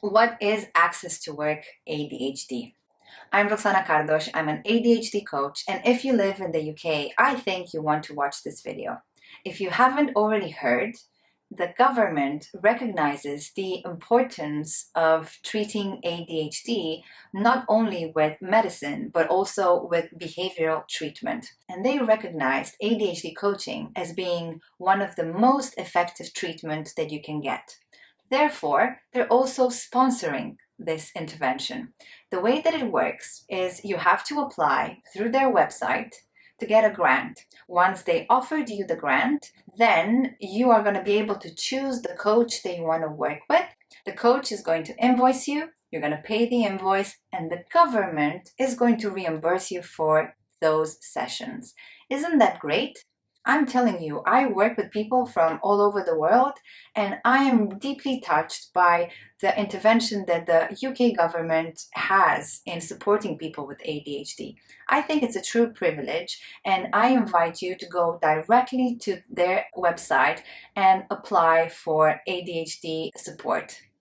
What is access to work ADHD? I'm Roxana Cardos, I'm an ADHD coach, and if you live in the UK, I think you want to watch this video. If you haven't already heard, the government recognizes the importance of treating ADHD not only with medicine, but also with behavioral treatment. And they recognized ADHD coaching as being one of the most effective treatments that you can get. Therefore, they're also sponsoring this intervention. The way that it works is you have to apply through their website to get a grant. Once they offered you the grant, then you are going to be able to choose the coach that you want to work with. The coach is going to invoice you, you're going to pay the invoice, and the government is going to reimburse you for those sessions. Isn't that great? I'm telling you, I work with people from all over the world, and I am deeply touched by the intervention that the UK government has in supporting people with ADHD. I think it's a true privilege, and I invite you to go directly to their website and apply for ADHD support.